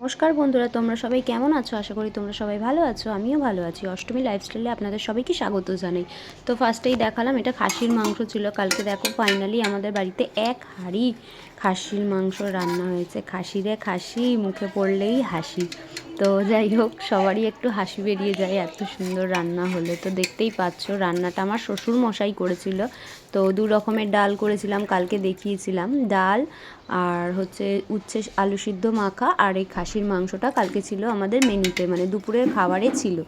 নমস্কার বন্ধুরা, তোমরা সবাই কেমন আছো? আশা করি তোমরা সবাই ভালো আছো। আমিও ভালো আছি। অষ্টমী লাইফস্টাইলে আপনাদের সবাইকে স্বাগত জানাই। তো ফার্স্টেই দেখালাম, এটা খাসির মাংস ছিল। কালকে দেখো ফাইনালি আমাদের বাড়িতে এক হাঁড়ি খাসির মাংস রান্না হয়েছে। খাসিরে খাসি, মুখে পড়লেই হাসি। তো যাই হোক, সবারই একটু হাসি বেরিয়ে যায় এত সুন্দর রান্না হলে। তো দেখতেই পাচ্ছ, রান্নাটা আমার শ্বশুর মশাই করেছিল। তো দু রকমের ডাল করেছিলাম, কালকে দেখিয়েছিলাম। ডাল আর হচ্ছে উচ্ছে আলু সিদ্ধ মাখা, আর এই খাসির মাংসটা কালকে ছিল আমাদের মেনুতে, মানে দুপুরের খাবারে ছিল।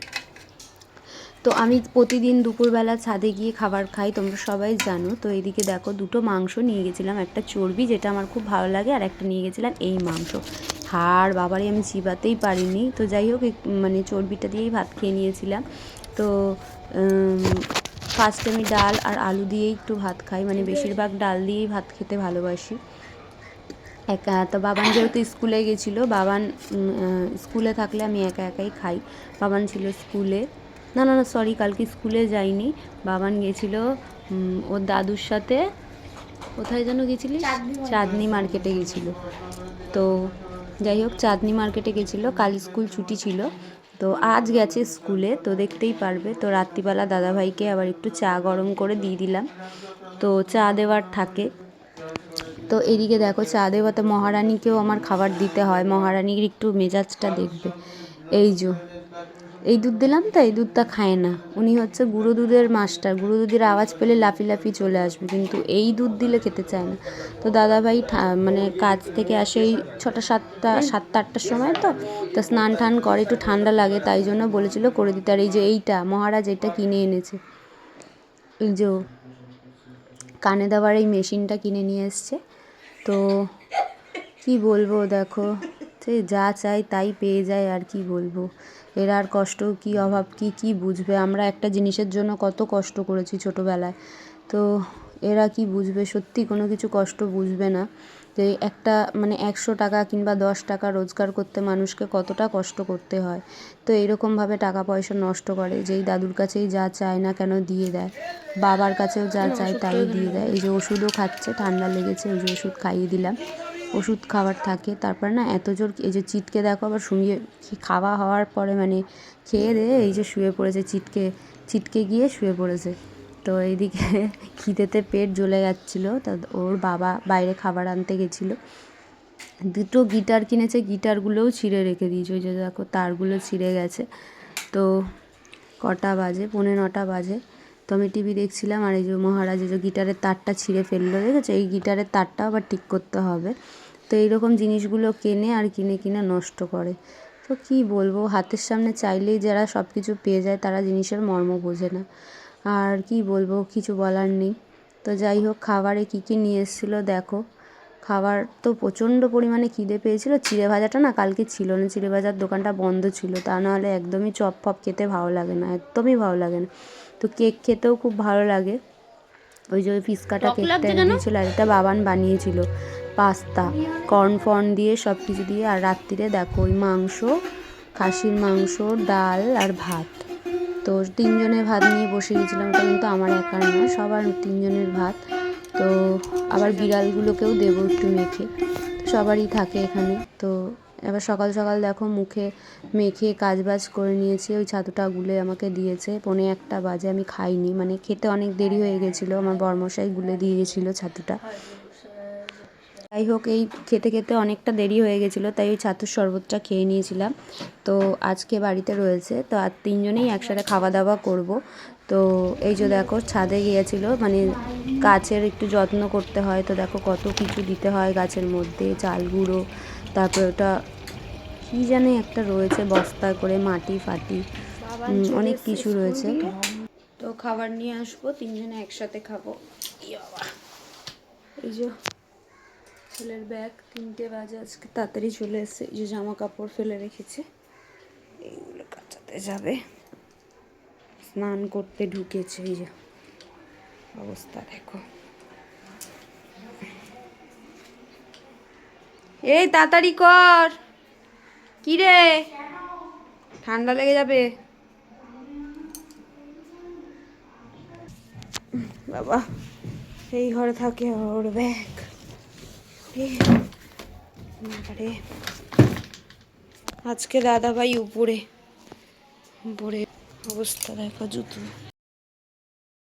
তো আমি প্রতিদিন দুপুরবেলা ছাদে গিয়ে খাবার খাই, তোমরা সবাই জানো। তো এইদিকে দেখো, দুটো মাংস নিয়ে গেছিলাম, একটা চর্বি যেটা আমার খুব ভালো লাগে, আর একটা নিয়ে গেছিলাম এই মাংস। হাড় বাবারে আমি চিবাতেই পারিনি। তো যাই হোক, মানে চর্বিটা দিয়েই ভাত খেয়ে নিয়েছিলাম। তো ফার্স্টে আমি ডাল আর আলু দিয়েই একটু ভাত খাই, মানে বেশিরভাগ ডাল দিয়েই ভাত খেতে ভালোবাসি। একা তো বাবান যেহেতু স্কুলে গেছিলো, বাবান স্কুলে থাকলে আমি একা একাই খাই। বাবান ছিল স্কুলে, না না না সরি, কালকে স্কুলে যাইনি। বাবান গেছিলো ওর দাদুর সাথে। কোথায় যেন গেছিলিস? চাঁদনি মার্কেটে গেছিলো। তো যাই হোক, চাঁদনি মার্কেটে গেছিলো, কাল স্কুল ছুটি ছিল। তো আজ গেছে স্কুলে, তো দেখতেই পারবে। তো রাত্রিবেলা দাদাভাইকে আবার একটু চা গরম করে দিয়ে দিলাম। তো চা দেওয়ার থাকে। তো এদিকে দেখো, চা দেওয়াতে মহারানীকেও আমার খাবার দিতে হয়। মহারানীর একটু মেজাজটা দেখবে। এই দুধ দিলাম, তো এই দুধটা খায় না। উনি হচ্ছে গুঁড়ো দুধের মাস্টার। গুঁড়ো দুধের আওয়াজ পেলে লাফি লাফি চলে আসবে, কিন্তু এই দুধ দিলে খেতে চায় না। তো দাদাভাই মানে কাজ থেকে আসে এই 7টা 8টার সময়। তো স্নান টান করে, একটু ঠান্ডা লাগে, তাই জন্য বলেছিল করে দিতে। আর এই যে এইটা মহারাজ এটা কিনে এনেছে, এই যে কানে দেওয়ার এই মেশিনটা কিনে নিয়ে এসছে। তো কি বলবো, দেখো সে যা চাই তাই পেয়ে যায়, আর কি বলবো। এরা আর কষ্ট কি অভাব কি বুঝবে। আমরা একটা জিনিসের জন্য কত কষ্ট করেছি ছোটোবেলায়। তো এরা কি বুঝবে, সত্যি কোনো কিছু কষ্ট বুঝবে না। যে একটা মানে 100 টাকা কিংবা 10 টাকা রোজগার করতে মানুষকে কতটা কষ্ট করতে হয়। তো এইরকমভাবে টাকা পয়সা নষ্ট করে। যেই দাদুর কাছেই যা চায় না কেন দিয়ে দেয়, বাবার কাছেও যা চায় তাই দিয়ে দেয়। এই যে ওষুধও খাচ্ছে, ঠান্ডা লেগেছে, ওই যে ওষুধ খাইয়ে দিলাম। ওষুধ খাবার থাকে, তারপর না এত জোর, এই যে চিটকে দেখো আবার শুয়ে, খাওয়া হওয়ার পরে মানে খেয়ে দিয়ে এই যে শুয়ে পড়েছে, চিটকে গিয়ে শুয়ে পড়েছে। তো এইদিকে খিদেতে পেট জ্বলে যাচ্ছিলো। তা ওর বাবা বাইরে খাবার আনতে গেছিলো, দুটো গিটার কিনেছে, গিটারগুলোও ছিঁড়ে রেখে দিয়েছে। ওই যে দেখো তারগুলো ছিঁড়ে গেছে। তো কটা বাজে? 9:45 বাজে। তো আমি টিভি দেখছিলাম, আর এই যে মহারাজ এই যে গিটারের তারটা ছিঁড়ে ফেললো, দেখেছো? এই গিটারের তারটা আবার ঠিক করতে হবে। তো এইরকম জিনিসগুলো কেনে আর কিনে নষ্ট করে। তো কি বলবো, হাতের সামনে চাইলেই যারা সব কিছু পেয়ে যায়, তারা জিনিসের মর্ম বোঝে না। আর কি বলবো, কিছু বলার নেই। তো যাই হোক, খাবারে কী নিয়ে এসেছিলো দেখো। খাবার তো প্রচণ্ড পরিমাণে খিদে পেয়েছিল। চিড়ে ভাজাটা না কালকে ছিল না, চিড়ে ভাজার দোকানটা বন্ধ ছিল। তা নাহলে একদমই চপ ফপ খেতে ভালো লাগে না, একদমই ভালো লাগে না। তো কেক খেতেও খুব ভালো লাগে। ওই যে ওই পিসকাটা কেকটা এনে দিয়েছিল, আর এটা বাবান বানিয়েছিল। পাস্তা কর্ন দিয়ে সব কিছু দিয়ে। আর রাত্রিরে দেখো ওই মাংস, খাসির মাংস, ডাল আর ভাত। তো 3 জনের ভাত নিয়ে বসে গেছিলাম। ওটা কিন্তু আমার একার না, সবার 3 জনের ভাত। তো আবার বিড়ালগুলোকেও দেবো একটু মেখে, সবারই থাকে এখানে। তো এবার সকাল সকাল দেখো মুখে মেখে কাজবাজ করে নিয়েছি। ওই ছাতুটা গুলে আমাকে দিয়েছে, 1:45 বাজে। আমি খাইনি, মানে খেতে অনেক দেরি হয়ে গেছিলো। আমার বরমশাই গুলে দিয়ে গেছিলো ছাতুটা। যাই হোক, এই খেতে খেতে অনেকটা দেরি হয়ে গেছিলো, তাই ওই ছাতুর শরবতটা খেয়ে নিয়েছিলাম। তো আজকে বাড়িতে রয়েছে, তো আর 3 জনেই একসাথে খাওয়া দাওয়া করব। তো এই যে দেখো, ছাদে গিয়েছিলো, মানে গাছের একটু যত্ন করতে হয়। তো দেখো কত কিছু দিতে হয় গাছের মধ্যে, চাল গুঁড়ো, তারপরে ওটা কী জানে একটা রয়েছে বস্তা করে, মাটি ফাটি, অনেক কিছু রয়েছে। তো খাবার নিয়ে আসবো, 3 জনে একসাথে খাবো। এই যে ছেলের ব্যাগ, 3টে বাজে, আজকে তাড়াতাড়ি চলে এসেছে। এই যে জামা কাপড় ফেলে রেখেছে, এইগুলো কাচাতে যাবে। স্নান করতে ঢুকেছে, এই যে অবস্থা দেখো। এই তাড়াতাড়ি কর, কি রে, ঠান্ডা লেগে যাবে বাবা। এই ঘরে থাকে ওর ব্যাগ। আজকে দাদাভাই উপরে উপরে অবস্থা দেখো জুতো।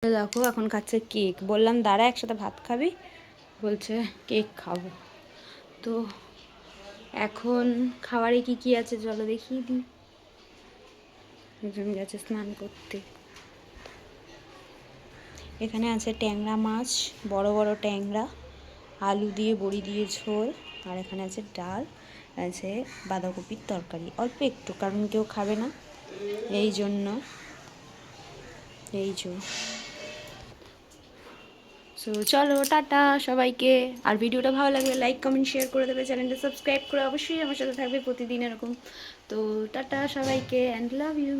দেখো এখন খাচ্ছে কেক, বললাম দাঁড়া একসাথে ভাত খাবি, বলছে কেক খাবো। তো এখন খাবারে কি কি আছে চলো দেখিয়ে দিই। একজন গেছে স্নান করতে। এখানে আছে ট্যাংরা মাছ, বড় বড় ট্যাংরা, আলু দিয়ে বড়ি দিয়ে ঝোল, আর এখানে আছে ডাল, আছে বাঁধাকপির তরকারি, অল্প একটু কারণ কেউ খাবে না এই জন্য। এই যে সো চলো টাটা সবাইকে। আর ভিডিওটা ভালো লাগলে লাইক কমেন্ট শেয়ার করে দেবে, চ্যানেলটা সাবস্ক্রাইব করে অবশ্যই আমার সাথে থাকবে প্রতিদিন এরকম। তো টাটা সবাইকে অ্যান্ড লাভ ইউ।